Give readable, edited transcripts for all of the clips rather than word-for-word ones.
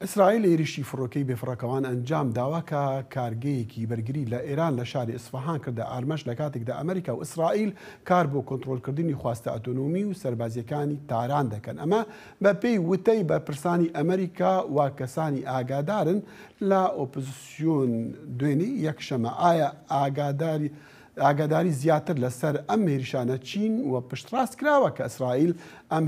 ئیسرائیل ێریشی فڕۆکەی بێفڕۆکەوان ئەنجام داوا کە کارگەیەکی بەرگری لە ئێران لە شاری ئیسفەهان کردە ئارمەش لە کاتێکدا ئەمریکا و ئیسرائیل کار بۆ کۆنتڕۆلکردنی خواستە ئەتۆنۆمی و سەربازیەکانی تاران دەکەن. ئەمە بە پێی وتەی بەرپرسانی ئەمریکا و کەسانی ئاگادارن لە ئۆپۆزیسیۆن دوێنێ یەکشەمە. ئایا ئاگاداری زیاتر لەسەر ئەم هێرشانە چین و پشتڕاست کراوە کە ئیسرائیل ئەم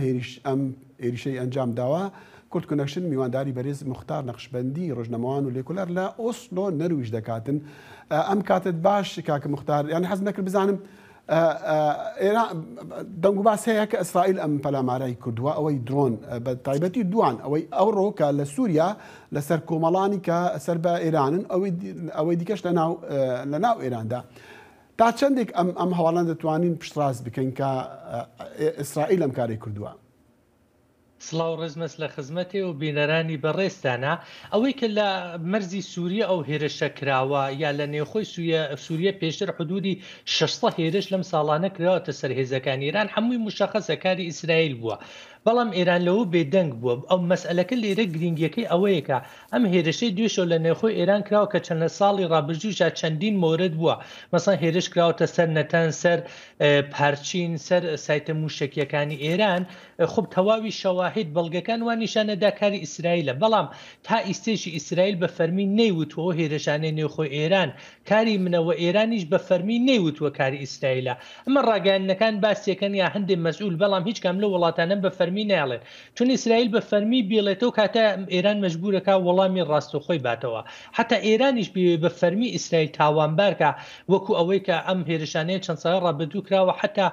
هێرشەی ئەنجام داوە؟ کورد کۆنەکشن میوانداری بەرێز مختار نەقشبەندی ڕۆژنەمەوان و لێکۆلەر لە ئۆسلۆ نەرویش دەکاتن. ئەم کاتت باش کاکە مختار، یانی حەز نەکرد بزانم دەنگ و باس هەیە کە ئیسرائیل ئەم پەلامارەی کردووە، ئەوەی درۆن بە تایبەتی دوان، ئەوەی ئەوڕۆ کە لە سووریا لەسەر کۆمەڵانی کە سەر بە ئێرانن، ئەوەی دیکەش لە ناو ئێراندا. تا چەندێک ئەم هەواڵان دەتوانین پشتڕاست بکەین کە ئیسرائیل ئەم کارەی کردووە؟ سڵاو ڕێزمەس لە خزمەتێ و بینەرانی بەڕێستانە. ئەوەی کە لە مەرزی سووریە ئەو هێرشە کراوە یا لە نێوخۆی سووریە پێشتر حدودی 600 هێرش لەم ساڵانە کراوەتە سەر هێزەکانی ئێران، هەمووی مشەخەسە کاری ئیسرائیل بووە. بەڵام ئێران لەوە بێدەنگ بووە. ئەو مەسئلەکە لێرە گرنگیەکەی ئەوەیەکە ئەم هێرشەی دوێشەوە لە نێوخۆی ئێران کراوە کە چەند ساڵی ڕابردووشە چەندین مۆرد بووە. مەسەڵەن هێرش کراوەتە سەر نەتەن، سەر پارچین، سەر سایتە موشکیەکانی ئێران. خب تەواوی شەواهید بەڵگەکان وان نیشانەدا کاری ئیسرائیلە. بەڵام تا ئیستێشی ئیسرائیل بە فەرمی نەیوتوە هێرشانەی نێوخۆی ئێران کاری منەوە، ئێرانیش بە فەرمی نەیوتوە کاری ئیسرائیلە. ئەمە ڕاگەیاندنەکان باسیەکەن یا هەندێک مەسئول، بەڵام هیچ کام لە وڵاتانە بە فەرمی ناڵێن، چون ئیسرائیل بە فەرمی بێڵێتەوە کاتە ئێران مەجبورەکە وەڵامی ڕاستەوخۆی باتەوە. حتا ئێرانیش بە فەرمی ئیسرائیل تاوانبارکە، وەکو ئەوەی کە ئەم هێرشانەیە چەند ساڵ ڕابردوو کراوە، حتا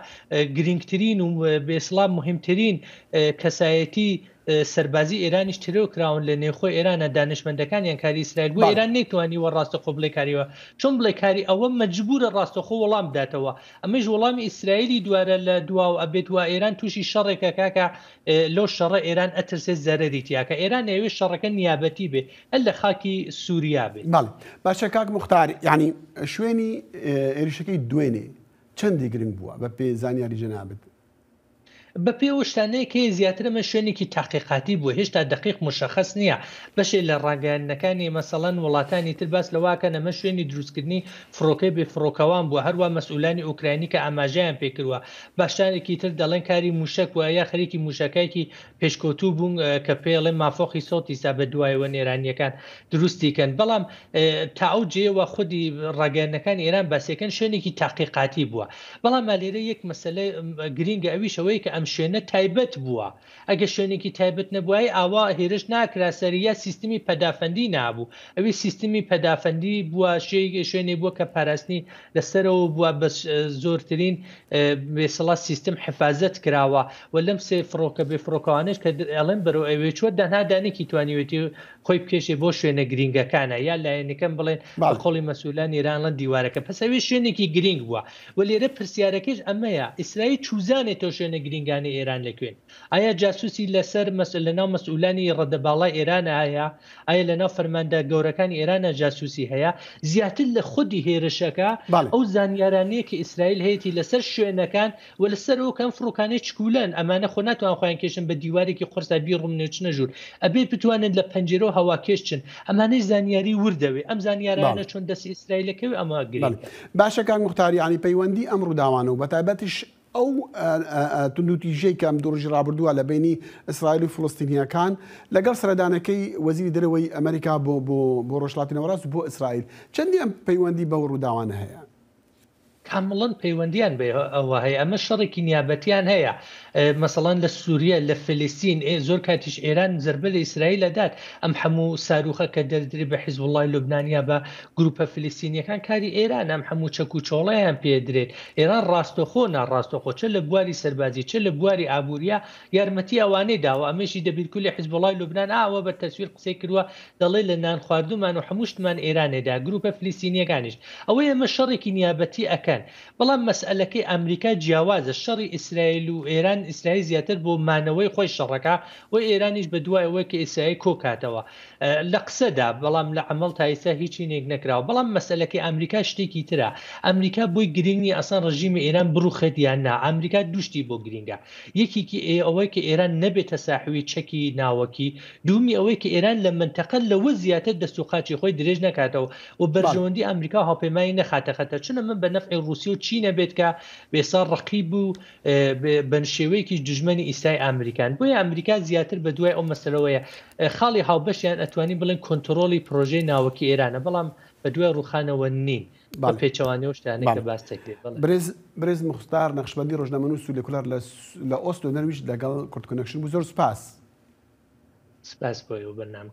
گرنگترین و بێسڵام مهمترین کەسایەتی سەربازی ئێرانیش ترێو کراون لە نێوخۆی ئێرانە دانشمەندەکانیان کاری ئیسرائیل بۆ ئێران نێتوانی وە ڕاستەخۆ بڵێ کاریوە، چۆن بڵێ کاری ئەوە مەجبورە ڕاستەخۆ وەڵام بداتەوە. ئەمەش وەڵامی ئیسرائیلی دوارە لە دواو ئەبێت وە ئێران تووشی شەڕێکە کاکە لەو شەڕە ئێران ئەترسێ زەرەری تیاکە ئێران ئەوێ شەڕەکە نیابەتی بێ ئەل لە خاکی سووریا بێ. بەڵێ باشە کاک مختار، یعنی شوێنی ئێریشەکەی دوێنێ چەندی گرنگ بووە بە پێ زانیاری جەنابەت؟ بە پێوە شتانەیەکە زیاترمە شوێنێکی تاقیقاتی بووە، هێشتا دقیق مشخص نییە. بەشێ لە ڕاگەیاندنەکانی مەسەڵەن وڵاتانی تر باس لەواکە نەمە شوێنی دروستکردنی فڕۆکەی بێفڕۆکەوان بووە، هەروە مەسئولانی ئوکراینی کە ئاماژەیان پێکردووە. باشانێکی تر دەڵێن کاری موشک وە یا خەریکی موشکایکی پێشکەوتوو بوون کە پێڵێ مافۆخی سۆتیسا بە دوایەوە نێرانیەکان دروستیکەن. بەڵام تا ئەو جێوە خودی ڕاگەیاندنەکانی ئێران باسیەکەن شوێنێکی تاقیقاتی بووە. بەڵام لێرە یەک مەسەلە گرینگە ئەویشەوەی کە ئەم شوێنە تایبەت بووە. ئەگە شوێنێکی تایبەت نەبووای ئاوا هێرش ناکرا سەریا سیستمی پەدافەندی نابوو. ئەوی سیستمی پەدافەندی بووە شوێنێ بووە کە پاراستنی لەسەرەوە بووە بە زۆرترین بێسەڵا سیستم حفاظت کراوە و لەم سێ فڕۆکە بێفڕۆکەوانش کە ئەڵێن بەرەو ئەوێ چوە دانادانێکی توانیوێتی خۆی بکێشێ بۆ شوێنە گرینگەکانە یا لایەنەکەم بڵێن بە قۆڵی مەسئولان ئێرانڵەن دیوارەکە. پس ئەوێ شوێنێکی گرینگ بووە و لێرە پرسیارەکەش ئەمەیە ئیسرائیل چوزانێتەوە شوێنە گرینگانی ئێران لەکوێن؟ ئایا جاسوسی لەسەر لەناو مەسئولانی ڕەدەباڵای ئێرانە هەیە؟ ئایا لەناو فەرماندە گەورەکانی ئێرانە جاسوسی هەیە؟ زیاتر لە خودی هێرشەکە ئەو زانیارانەیە کە ئیسرائیل هەیەی لەسەر شوێنەکان و لەسەر ئەو کەم فڕۆکانەی چکولن، ئەمانە خۆ ناتوان خۆیان کێشن بە دیوارێکی قرسا بیڕوونێچنە ژوور، ئەبێ بتوانن لە پەنجەرە هەوا کێشن. ئەمانەی زانیاری وردەوێ، ئەم زانیارانە چۆن دەستی ئیسرائیلەکەوێ ئەمە گرنگە. باشە کاک مختار، یعنی پەیوەندی ئەم ڕووداوانە و بەتایبەتیش ئەو توندوتیژەی کە ئەم دوڕژی ڕابردووە لە بینی ئیسرائیل و فڵستینیەکان لەگەڵ سەردانەکەی وەزیری دەرەوەی ئەمریکا بۆ ڕۆژهەڵاتی ناوەڕاست و بۆ ئیسرائیل، چەندی ئەم پەیوەندی بەو ڕووداوانە هەیە؟ کامڵەن پەیوەندیان بێ ئەوە هەیە. ئەمە شەڕێکی نیابەتیان هەیە. مەسەڵەن لە سووریا، لە فلستین زۆر کاتیش ئێران زەربە لە ئیسرائیل دەدات. ئەم هەموو ساروخە کە دەردری بە حیزبوڵای لوبنانیا بە گروپە فلستینیەکان کاری ئێران، ئەم هەموو چەک و چۆڵەیان پێدرێت. ئێران ڕاستەخۆ ناڕاستەخۆ چ لە بواری سەربازی چ لە بواری ئابووریا یارمەتی ئەوانەی داوە. ئەمەشی دەبیرکولی حیزبوڵای لوبنان ئاوە بە تەسویر قسەی کردووە، دەڵێ لە نان خواردومان و هەمووشتمان ئێرانێدا گروپە فلستینیەکانیش. ئەوەی ئەمە شەڕێکی نیابەتی ئەکەن ئیسرائیلیەکان بەڵام مەسئلەکەی ئەمریکا جیاوازە شەڕی ئیسرائیل و ئێران ئیسرائیل زیاتر بۆ مانەوەی خۆی شەڕەکە و ئێرانیش بە دوایەوەی کە ئیسرائیل کۆکاتەوە لە قسەدا بەڵام لە عمل تا ئێستا هیچی نێک نەکراوە بەڵام مەسئلەکەی ئەمریکا شتێکی ترە ئەمریکا بۆی گرنگی ئەسان ڕژیمی ئێران بڕوخێت یان نا ئەمریکا دوشتی بۆ گرنگە یەکێکی ئەوەی کە ئێران نەبێتە ساحوی چەکی ناوەکی دومی ئەوەی کە ئێران لە منتەقە لەوە زیاتر دەستوقاچی خۆی درێژ نکاتەوە و بەرژەوەندی ئەمریکا هاوپەیمانی نەخاتەخەتە چونە من بە نەفعی رووسیا و چینە بێت کە بێسا ڕقیب و بە شێوەیەکی دژمنی ئیسای ئەمریکان بۆیە ئەمریکا زیاتر بە دوای ئەو مەسەلەوەیە خاڵی هاوبەشیان ئەتوانی بڵێن کۆنتترۆلی پرۆژەی ناوەکی ئێرانە بەڵام بە دوای ڕوخانەوە نین پێچەوانی و شتانێک کە باس برێز مختار نەخشبەندی ڕۆژنامەنووس و سولێکولار لە ئۆسلۆ نەرویش لەگەڵ کورد کۆنەکشن بوو زۆر سپاس سپاس بۆی و بەرنامە